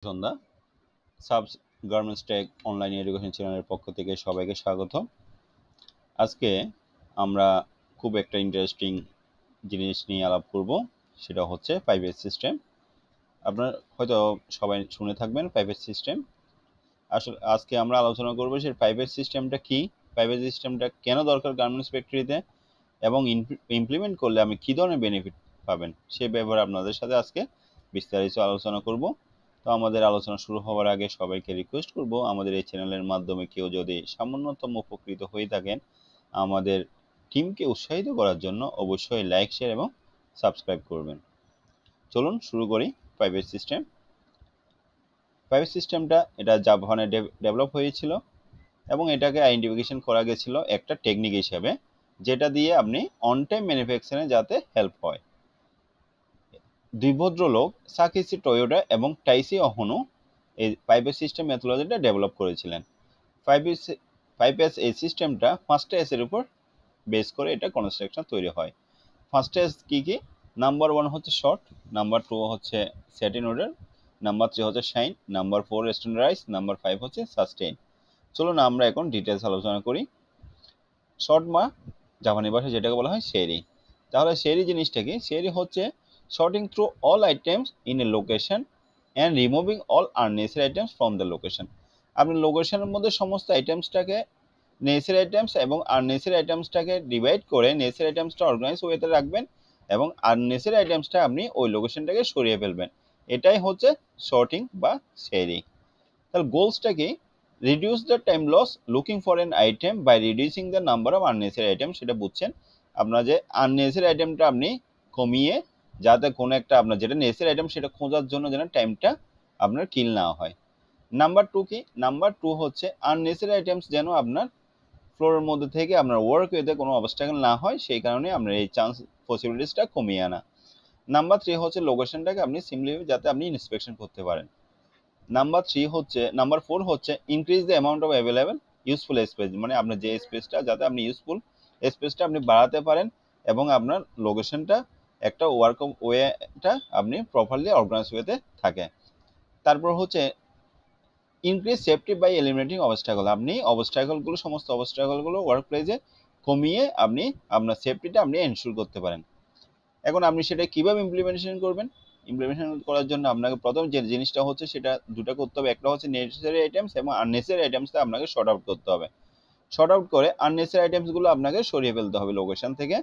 সন্ধ্যা সাবস garments tech online education চ্যানেলের পক্ষ থেকে সবাইকে স্বাগত। আজকে আমরা খুব একটা ইন্টারেস্টিং জিনিস নিয়ে আলাপ করব, সেটা হচ্ছে 5S সিস্টেম। আপনারা হয়তো সবাই শুনে থাকবেন 5S সিস্টেম। আসলে আজকে আমরা আলোচনা করব সেই 5S সিস্টেমটা কি, 5S সিস্টেমটা কেন দরকার গার্মেন্টস ফ্যাক্টরিতে, এবং ইমপ্লিমেন্ট করলে আমি কী ধরনের বেনিফিট পাবেন সেই ব্যাপারে আপনাদের সাথে আজকে বিস্তারিত আলোচনা করব। তো আমাদের আলোচনা শুরু হওয়ার আগে সবাইকে রিকোয়েস্ট করব, আমাদের এই চ্যানেলের মাধ্যমে কেউ যদি সামান্যতম উপকৃত হয়ে থাকেন, আমাদের টিমকে উৎসাহিত করার জন্য অবশ্যই লাইক, শেয়ার এবং সাবস্ক্রাইব করবেন। চলুন শুরু করি। 5S সিস্টেম 5S সিস্টেমটা এটা জাপানে ডেভেলপ হয়েছিল এবং এটাকে আইডেন্টিফিকেশন করা গেছিল একটা টেকনিক হিসেবে, যেটা দিয়ে আপনি অন টাইম ম্যানুফ্যাকচারিং যাতে হেল্প হয়। দুই ভদ্রলোক সাকিসি টয়োটা এবং টাইসি অহনো এই 5S সিস্টেম মেথোলজিটা ডেভেলপ করেছিলেন। 5S এই সিস্টেমটা ফার্স্ট এর উপর বেস করে এটা কনস্ট্রাকশন তৈরি হয়। ফার্স্ট এস কি কি? নাম্বার 1 হচ্ছে শর্ট, নাম্বার 2 হচ্ছে সেট ইন অর্ডার, নাম্বার 3 হচ্ছে শাইন, নাম্বার 4 স্ট্যান্ডার্ডাইজ, নাম্বার 5 হচ্ছে সাস্টেইন। চলুন আমরা এখন ডিটেলস আলোচনা করি। শর্ট বা জাপানি ভাষায় যেটাকে বলা হয় শেরি। তাহলে শেরি জিনিসটা কি? শেরি হচ্ছে sorting through all items in a location and removing all unnecessary items from the location. আপনি লোকেশনের মধ্যে সমস্ত আইটেমসটাকে নেসেসারি আইটেমস এবং আননেসেসারি আইটেমসটাকে ডিভাইড করে নেসেসারি আইটেমসটা অর্গানাইজ ওয়েতে রাখবেন এবং আননেসেসারি আইটেমসটা আপনি ওই লোকেশনটাকে সরিয়ে ফেলবেন। এটাই হচ্ছে শর্টিং বা শেরি। তাহলে গোলসটা কি? Reduce the time loss looking for an item by reducing the number of unnecessary item. সেটা বুঝছেন আপনার, যে আননেসেসারি আইটেমটা আপনি কমিয়ে যাতে কোনো একটা আপনার যেটা নেসেসারি আইটেম সেটা খোঁজার জন্য যেন টাইমটা আপনার কিল না হয়। নাম্বার 2 কি? নাম্বার 2 হচ্ছে আননেসেসারি আইটেমস যেন আপনার ফ্লোরের মধ্যে থেকে আপনার ওয়ার্ক ওয়েতে কোনো অবস্ট্রাগল না হয়, সেই কারণে আপনার এই চান্স পসিবিলিটিসটা কমিয়ে আনা। নাম্বার 3 হচ্ছে লোকেশনটাকে আপনি সিম্পলি যাতে আপনি ইন্সপেকশন করতে পারেন। নাম্বার 4 হচ্ছে increase the amount of available useful space, মানে আপনার যে স্পেসটা যাতে আপনি ইউজফুল স্পেসটা আপনি বাড়াতে পারেন এবং আপনার লোকেশনটা একটা ওয়ার্ক ওয়েটা আপনি প্রপারলি অর্গানাইজ ওয়েতে থাকে। তারপর হচ্ছে ইনক্রিজ সেফটি বাই এলিমিনেটিং অবস্ট্রাগল, আপনি অবস্ট্রাগলগুলো সমস্ত অবস্ট্রাগলগুলো ওয়ার্ক প্লেসে কমিয়ে আপনি আপনার সেফটিটা আপনি এনশিওর করতে পারেন। এখন আপনি সেটা কিভাবে ইমপ্লিমেন্টেশন করবেন? ইমপ্লিমেন্টেশন করার জন্য আপনাকে প্রথম যে জিনিসটা হচ্ছে সেটা দুটো করতে হবে। একটা হচ্ছে নেসেসারি আইটেমস এবং আননেসেসারি আইটেমসটা আপনাকে শর্ট আউট করতে হবে। শর্ট আউট করে আননেসেসারি আইটেমসগুলো আপনাকে সরিয়ে ফেলতে হবে লোকেশন থেকে।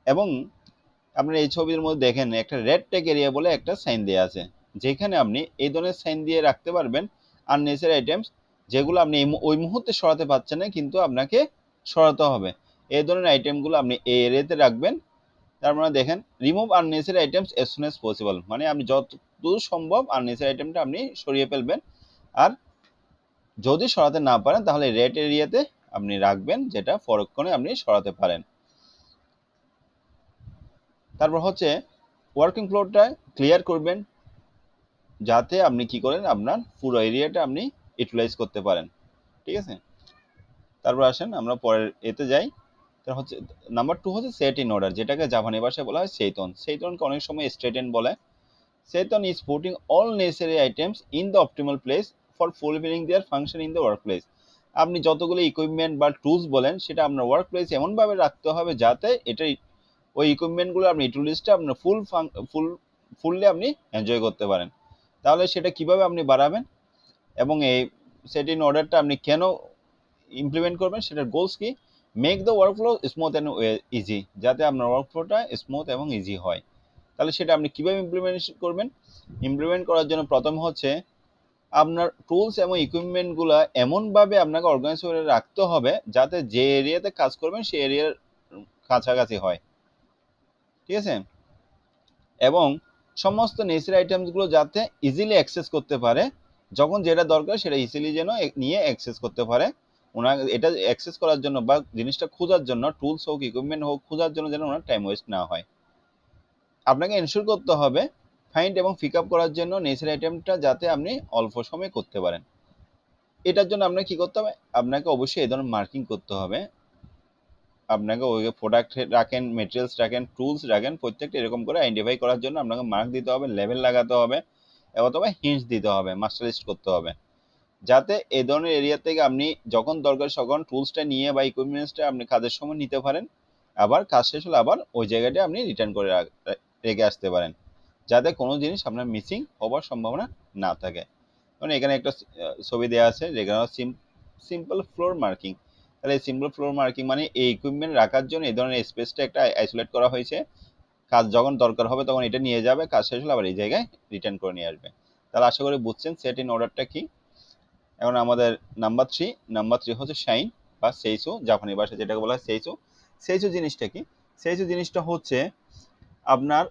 এবং আপনার এই ছবির মধ্যে দেখেন একটা রেড ট্যাগ এরিয়া বলে একটা সাইন দেওয়া আছে, যেখানে আপনি এই ধরনের সাইন দিয়ে রাখতে পারবেন আননেসেসারি আইটেমস যেগুলো আপনি ওই মুহূর্তে সরাতে পারছেন না কিন্তু আপনাকে সরাতে হবে। এই ধরনের আইটেমগুলো আপনি এই এরিয়াতে রাখবেন। তার মানে দেখেন remove unnecessary items as soon as possible, মানে আপনি যতদূর সম্ভব আননেসেসারি আইটেমটা আপনি সরিয়ে ফেলবেন। আর যদি সরাতে না পারেন তাহলে রেড এরিয়াতে আপনি রাখবেন, যেটা পরক্ষণে আপনি সরাতে পারেন। তারপর হচ্ছে ওয়ার্কিং ফ্লোরটা ক্লিয়ার করবেন যাতে আপনি কি করেন আপনার পুরো এরিয়াটা আপনি ইউটিলাইজ করতে পারেন। ঠিক আছে, তারপর আসেন আমরা পরের এতে যাই। তার হচ্ছে নাম্বার 2 হচ্ছে সেট ইন অর্ডার, যেটাকে জাপানি ভাষায় বলা হয় সেইতন। সেইতনকে অনেক সময় স্ট্রেটেন বলে। Seton is putting all necessary items in the optimal place for fulfilling their function in the workplace. আপনি যতগুলো ইকুইপমেন্ট বা টুলস বলেন সেটা আপনার ওয়ার্ক প্লেস এমনভাবে রাখতে হবে যাতে এটা ওই ইকুইপমেন্টগুলো আপনি টুলসটা আপনার ফুললি আপনি এনজয় করতে পারেন। তাহলে সেটা কিভাবে আপনি বাড়াবেন এবং এই সেট ইন অর্ডারটা আপনি কেন ইমপ্লিমেন্ট করবেন, সেটার গোলস কি? Make the workflow smooth and easy, যাতে আপনার ওয়ার্কফ্লোটা স্মুথ এবং ইজি হয়। তাহলে সেটা আপনি কীভাবে ইমপ্লিমেন্টেশন করবেন? ইমপ্লিমেন্ট করার জন্য প্রথম হচ্ছে আপনার টুলস এবং ইকুইপমেন্টগুলো এমনভাবে আপনাকে অর্গানাইজ করে রাখতে হবে যাতে যে এরিয়াতে কাজ করবেন সেই এরিয়ার কাছাকাছি হয়। ঠিক আছে, এবং সমস্ত নেসেসারি আইটেমসগুলো যাতে ইজিলি অ্যাক্সেস করতে পারে, যখন যেটা দরকার সেটা ইজিলি যেন নিয়ে অ্যাক্সেস করতে পারে। ওনার এটা অ্যাক্সেস করার জন্য বা জিনিসটা খোঁজার জন্য, টুলস হোক ইকুইপমেন্ট হোক, খোঁজার জন্য যেন ওনার টাইম ওয়েস্ট না হয়। আপনাকে এনশিওর করতে হবে ফাইন্ড এবং পিক আপ করার জন্য নেসেসারি আইটেমটা যাতে আপনি অল্প সময়ে করতে পারেন। এটার জন্য আপনাকে কী করতে হবে? আপনাকে অবশ্যই এই ধরনের মার্কিং করতে হবে। আপনাকে ওই প্রোডাক্ট রাখেন, মেটেরিয়ালস রাখেন, টুলস রাখেন, প্রত্যেকটা এরকম করে আইডেন্টিফাই করার জন্য আপনাকে মার্ক দিতে হবে, লেভেল লাগাতে হবে অথবা হিন্টস দিতে হবে, মাস্টার লিস্ট করতে হবে, যাতে এই ধরনের এরিয়া থেকে আপনি যখন দরকার তখন টুলসটা নিয়ে বা ইকুইপমেন্টসটা আপনি কাজের সময় নিতে পারেন, আবার কাজ শেষ হলে আবার ওই জায়গাটা আপনি রিটার্ন করে রেখে আসতে পারেন, যাতে কোনো জিনিস আপনার মিসিং হওয়ার সম্ভাবনা না থাকে। কারণ এখানে একটা ছবি দেওয়া আছে যেখানে সিম্পল ফ্লোর মার্কিং। তাহলে এই সিম্পল ফ্লোর মার্কিং মানে এই ইকুইপমেন্ট রাখার জন্য এই ধরনের স্পেসটা একটা আইসোলেট করা হয়েছে, কাজ যখন দরকার হবে তখন এটা নিয়ে যাবে, কাজ শেষ হলে আবার এই জায়গায় রিটার্ন করে নিয়ে আসবে। তাহলে আশা করি বুঝছেন সেট ইন অর্ডারটা কি। এখন আমাদের নাম্বার থ্রি হচ্ছে শাইন বা সেইসু, জাপানি ভাষায় যেটাকে বলা হয় সেইসু। সেইসু জিনিসটা কি? সেইসু জিনিসটা হচ্ছে আপনার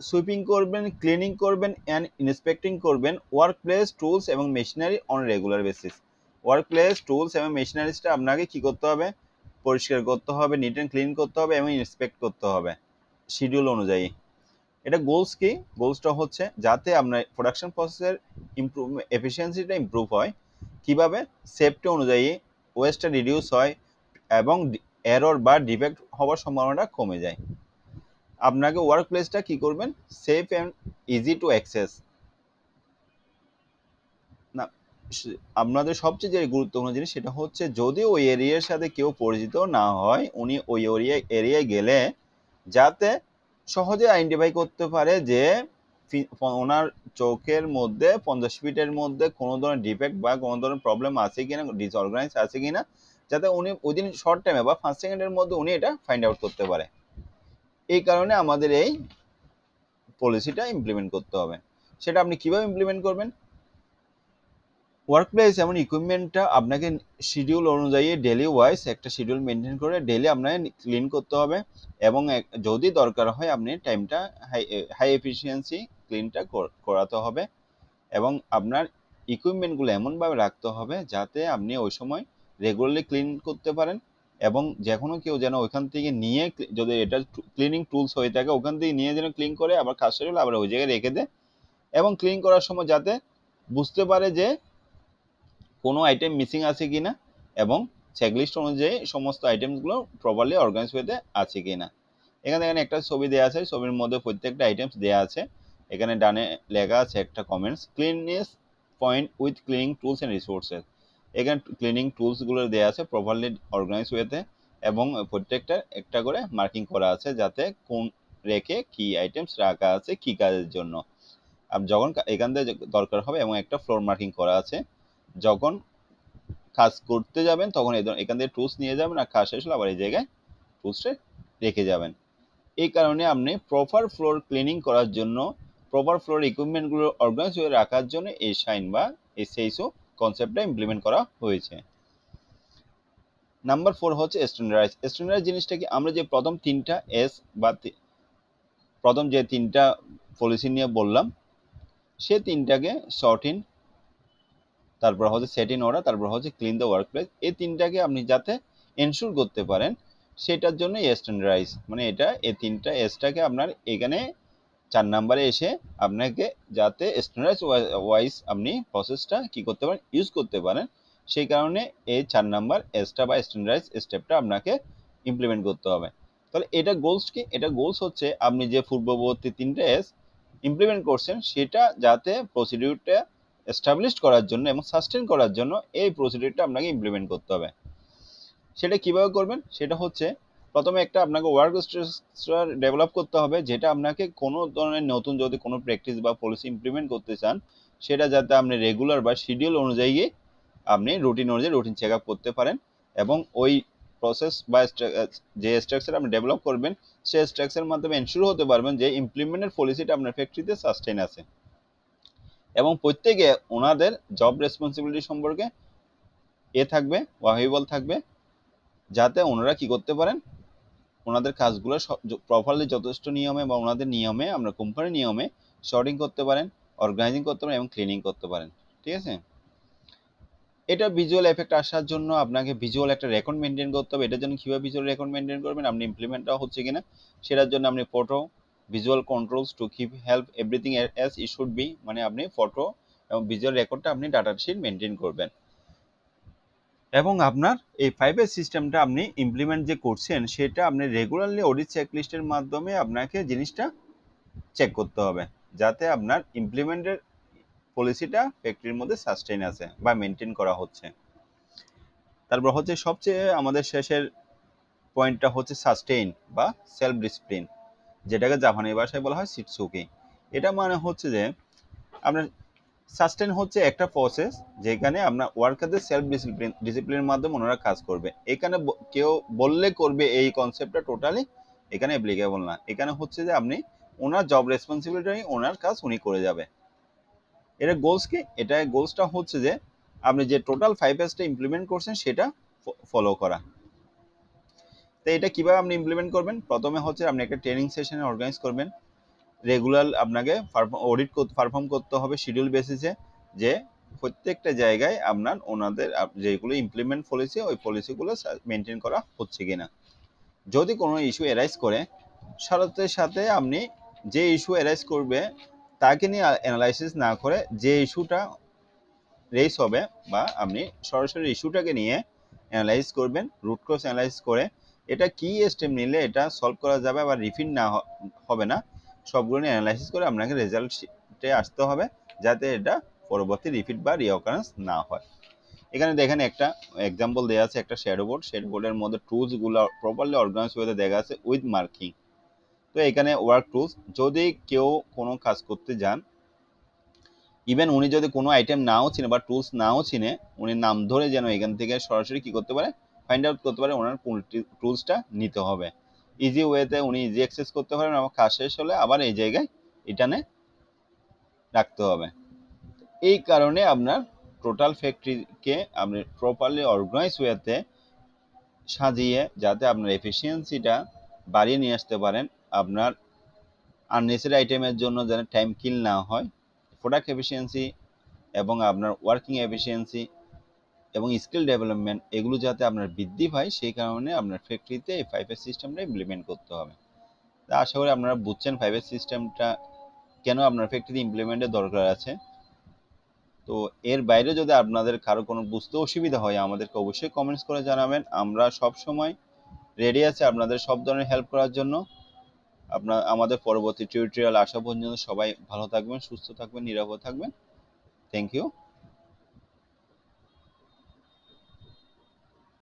সুইপিং করবেন, ক্লিনিং করবেন অ্যান্ড ইন্সপেক্টিং করবেন ওয়ার্ক প্লেস টুলস এবং machinery on regular basis. Work place tools এবং মেশিনারিজটা আপনাকে কি করতে হবে? পরিষ্কার করতে হবে, নিট অ্যান্ড ক্লিন করতে হবে এবং ইন্সপেক্ট করতে হবে শিডিউল অনুযায়ী। এটা গোলস কি? গোলসটা হচ্ছে যাতে আপনার প্রোডাকশন প্রসেসের এফিসিয়েন্সিটা ইমপ্রুভ হয়। কিভাবে? সেফটি অনুযায়ী ওয়েস্টটা রিডিউস হয় এবং এরর বা ডিফেক্ট হওয়ার সম্ভাবনাটা কমে যায়। আপনাকে ওয়ার্ক প্লেসটা কি করবেন? Safe and easy to access. না, আপনাদের সবচেয়ে যে গুরুত্বপূর্ণ জিনিস সেটা হচ্ছে যদি ওই এরিয়ার সাথে কেউ পরিচিত না হয়, উনি ওই এরিয়ায় গেলে যাতে সহজে আইডেন্টিফাই করতে পারে যে ওনার চোখের মধ্যে 50 ফিটের মধ্যে কোনো ধরনের ডিফেক্ট বা কোনো ধরনের প্রবলেম আছে কিনা, ডিসঅর্গানাইজ আছে কিনা, যাতে উনি উইদিন শর্ট টাইমে বা 5 সেকেন্ডের মধ্যে উনি এটা ফাইন্ড আউট করতে পারে। এই কারণে আমাদের এই পলিসিটা ইমপ্লিমেন্ট করতে হবে। সেটা আপনি কিভাবে ইমপ্লিমেন্ট করবেন? ওয়ার্ক প্লেস এবং ইকুইপমেন্টটা আপনাকে শিডিউল অনুযায়ী ডেলি ওয়াইজ একটা শিডিউল মেনটেন করে ডেলি আপনাকে ক্লিন করতে হবে এবং যদি দরকার হয় আপনি টাইমটা হাই এফিসিয়েন্সি ক্লিনটা করাতে হবে এবং আপনার ইকুইপমেন্টগুলো এমনভাবে রাখতে হবে যাতে আপনি ওই সময় রেগুলারলি ক্লিন করতে পারেন এবং যে কোনো কেউ যেন ওইখান থেকে নিয়ে, যদি এটা ক্লিনিং টুলস হয়ে থাকে ওখান থেকে নিয়ে যেন ক্লিন করে আবার কাজ শেষ হলে আবার ওই জায়গায় রেখে দেয় এবং ক্লিন করার সময় যাতে বুঝতে পারে যে কোনো আইটেম মিসিং আছে কিনা এবং চেকলিস্ট অনুযায়ী সমস্ত আইটেমসগুলো প্রপারলি অর্গানাইজ হতে আছে কিনা। এখানে একটা ছবি দেওয়া আছে, ছবির মধ্যে প্রত্যেকটা আইটেমস দেওয়া আছে। এখানে ডানে লেখা আছে একটা comments, cleanness point with cleaning tools and resources. এখানে ক্লিনিং টুলসগুলো দেওয়া আছে প্রপারলি অর্গানাইজ হতে এবং প্রত্যেকটা একটা করে মার্কিং করা আছে যাতে কোন রেখে কি আইটেমস রাখা আছে কি কাজের জন্য। আর যখন এখান থেকে দরকার হবে এবং একটা ফ্লোর মার্কিং করা আছে, যখন কাজ করতে যাবেন তখন এখান থেকে টুলস নিয়ে যাবেন আর কাজ শেষ হলে আবার এই জায়গায় টুলসটা রেখে যাবেন। এই কারণে আপনি প্রপার ফ্লোর ক্লিনিং করার জন্য, প্রপার ফ্লোর ইকুইপমেন্টগুলো অর্গানাইজ হয়ে রাখার জন্য এই শাইন বা এই সেইসো কনসেপ্টটা ইমপ্লিমেন্ট করা হয়েছে। নাম্বার 4 হচ্ছে স্ট্যান্ডার্ডাইজ। স্ট্যান্ডার্ডাইজ জিনিসটা কি? আমরা যে প্রথম তিনটা এস বা প্রথম যে তিনটা পলিসি নিয়ে বললাম সে তিনটাকে শর্ট ইন, তারপর হচ্ছে সেট ইন অর্ডার, তারপর হচ্ছে ক্লিন দ্য ওয়ার্ক প্লেস, এই তিনটাকে আপনি যাতে এনশিওর করতে পারেন সেটার জন্য স্ট্যান্ডার্ডাইজ মানে এটা এই তিনটা এসটাকে আপনার এখানে 4 নম্বরে এসে আপনাকে যাতে স্ট্যান্ডার্ডাইজ ওয়াইজ আপনি প্রসেসটা কি করতে পারেন, ইউজ করতে পারেন, সেই কারণে এই 4 নাম্বার এসটা বা স্ট্যান্ডার্ডাইজ স্টেপটা আপনাকে ইমপ্লিমেন্ট করতে হবে। তাহলে এটা গোলস কি? এটা গোলস হচ্ছে আপনি যে পূর্ববর্তী তিনটে এস ইমপ্লিমেন্ট করছেন সেটা যাতে প্রসিডিউরটা এস্টাবলিশ করার জন্য এবং সাস্টেন করার জন্য এই প্রসিডিউরটা আপনাকে ইমপ্লিমেন্ট করতে হবে। সেটা কিভাবে করবেন? সেটা হচ্ছে প্রথমে একটা আপনাকে ওয়ার্ক স্ট্রাকচার ডেভেলপ করতে হবে, যেটা আপনাকে কোনো ধরনের নতুন যদি কোনো প্র্যাকটিস বা পলিসি ইমপ্লিমেন্ট করতে চান সেটা যাতে আপনি রেগুলার বা শিডিউল অনুযায়ী আপনি রুটিন অনুযায়ী রুটিন চেক আপ করতে পারেন এবং ওই প্রসেস বা যে স্ট্রাকচার আপনি ডেভেলপ করবেন সেই স্ট্রাকচারের মাধ্যমে এনশিওর হতে পারবেন যে ইমপ্লিমেন্টের পলিসিটা আপনার ফ্যাক্টরিতে সাস্টেন আছে এবং প্রত্যেকে ওনাদের জব রেসপন্সিবিলিটি সম্পর্কে থাকবে, ওয়াহিবল থাকবে, যাতে ওনারা কি করতে পারেন ওনাদের কাজগুলো প্রপারলি যথেষ্ট নিয়মে বা ওনাদের নিয়মে, আমরা কোম্পানির নিয়মে শর্টিং করতে পারেন, অর্গানাইজিং করতে পারেন এবং ক্লিনিং করতে পারেন। ঠিক আছে? এটা ভিজুয়াল এফেক্ট আসার জন্য আপনাকে ভিজুয়াল একটা রেকর্ড মেনটেন করতে হবে। এটার জন্য কীভাবে ভিজুয়াল রেকর্ড মেনটেন করবেন, আপনি ইমপ্লিমেন্টটা হচ্ছে কিনা সেটার জন্য আপনি photo visual controls to keep help everything as it should be, মানে আপনি ফটো এবং ভিজুয়াল রেকর্ডটা আপনি ডাটা শিট মেনটেন করবেন এবং আপনার এই 5S সিস্টেমটা আপনি ইমপ্লিমেন্ট যে করছেন সেটা আপনি রেগুলারলি অডিট চেকলিস্টের মাধ্যমে আপনাকে জিনিসটা চেক করতে হবে যাতে আপনার ইমপ্লিমেন্টের পলিসিটা ফ্যাক্টরির মধ্যে সাস্টেইন আছে বা মেনটেন করা হচ্ছে। তারপর হচ্ছে সবচেয়ে আমাদের শেষের পয়েন্টটা হচ্ছে সাস্টেইন বা সেলফ ডিসিপ্লিন, যেটাকে জাপানি ভাষায় বলা হয় শিটসুকি। এটা মানে হচ্ছে যে আপনার সাস্টেইন হচ্ছে একটা প্রসেস যেখানে আপনার ওয়ার্কারদের সেলফ ডিসিপ্লিনের মাধ্যমে ওনারা কাজ করবে। এখানে কেউ বললে করবে এই কনসেপ্টটা টোটালি এখানে অ্যাপ্লিকেবল না। এখানে হচ্ছে যে আপনি ওনার জব রেসপন্সিবিলিটি ওনার কাজ উনি করে যাবে। এটা গোলস কি? এটা গোলসটা হচ্ছে যে আপনি যে টোটাল 5Sটা ইমপ্লিমেন্ট করছেন সেটা ফলো করা। তো এটা কিভাবে আপনি ইমপ্লিমেন্ট করবেন? প্রথমে হচ্ছে আপনি একটা ট্রেনিং সেশন অর্গানাইজ করবেন। রেগুলার আপনাকে অডিট পারফর্ম করতে হবে শিডিউল বেসিসে, যে প্রত্যেকটা জায়গায় আপনার ওনাদের যেগুলো ইমপ্লিমেন্ট পলিসি ওই পলিসিগুলো মেনটেন করা হচ্ছে কিনা। যদি কোনো ইস্যু অ্যারাইজ করে সাথে সাথে আপনি যে ইস্যু অ্যারাইজ করবে তাকে নিয়ে অ্যানালাইসিস না করে যে ইস্যুটা রেইজ হবে বা আপনি সরাসরি ইস্যুটাকে নিয়ে অ্যানালাইজ করবেন, রুট কজ অ্যানালাইজ করে এটা কি স্টেপ নিলে এটা সলভ করা যাবে বা রিপিট না হবে না, সবগুলো নিয়ে অ্যানালাইসিস করে আপনাকে রেজাল্টে আসতে হবে যাতে এটা পরবর্তী রিপিট বা রিঅকারেন্স না হয়। এখানে দেখেন একটা এক্সাম্পল দেওয়া আছে, একটা শ্যাডো বোর্ডের মধ্যে টুলসগুলো প্রপারলি অর্গানাইজ হয়ে দেখা আছে উইথ মার্কিং। তো এখানে ওয়ার্ক টুলস, যদি কেউ কোনো কাজ করতে যান, ইভেন উনি যদি কোনো আইটেম নাও চিনে বা টুলস নাও চিনে, উনি নাম ধরে যেন এখান থেকে সরাসরি কি করতে পারে, ফাইন্ড আউট করতে পারে ওনার কোন টুলসটা নিতে হবে। ইজি ওয়েতে উনি ইজি অ্যাক্সেস করতে পারেন, আমার কাজ শেষ হলে আবার এই জায়গায় এটানে রাখতে হবে। এই কারণে আপনার টোটাল ফ্যাক্টরিকে আপনি প্রপারলি অর্গানাইজ ওয়েতে সাজিয়ে যাতে আপনার এফিসিয়েন্সিটা বাড়িয়ে নিয়ে আসতে পারেন, আপনার আননেসেসারি আইটেমের জন্য যেন টাইম কিল না হয়, প্রোডাক্ট এফিসিয়েন্সি এবং আপনার ওয়ার্কিং এফিসিয়েন্সি এবং স্কিল ডেভেলপমেন্ট এগুলো যাতে আপনার বৃদ্ধি পায়, সেই কারণে আপনার ফ্যাক্টরিতে এই 5S সিস্টেমটা ইমপ্লিমেন্ট করতে হবে। তা আশা করি আপনারা বুঝছেন 5S সিস্টেমটা কেন আপনার ফ্যাক্টরি ইমপ্লিমেন্টের দরকার আছে। তো এর বাইরে যদি আপনাদের কারো কোনো বুঝতে অসুবিধা হয় আমাদেরকে অবশ্যই কমেন্টস করে জানাবেন। আমরা সব সময় রেডি আছি আপনাদের সব ধরনের হেল্প করার জন্য। আমাদের পরবর্তী টিউটোরিয়াল আসা পর্যন্ত সবাই ভালো থাকবেন, সুস্থ থাকবেন, নিরাপদ থাকবেন। Thank you.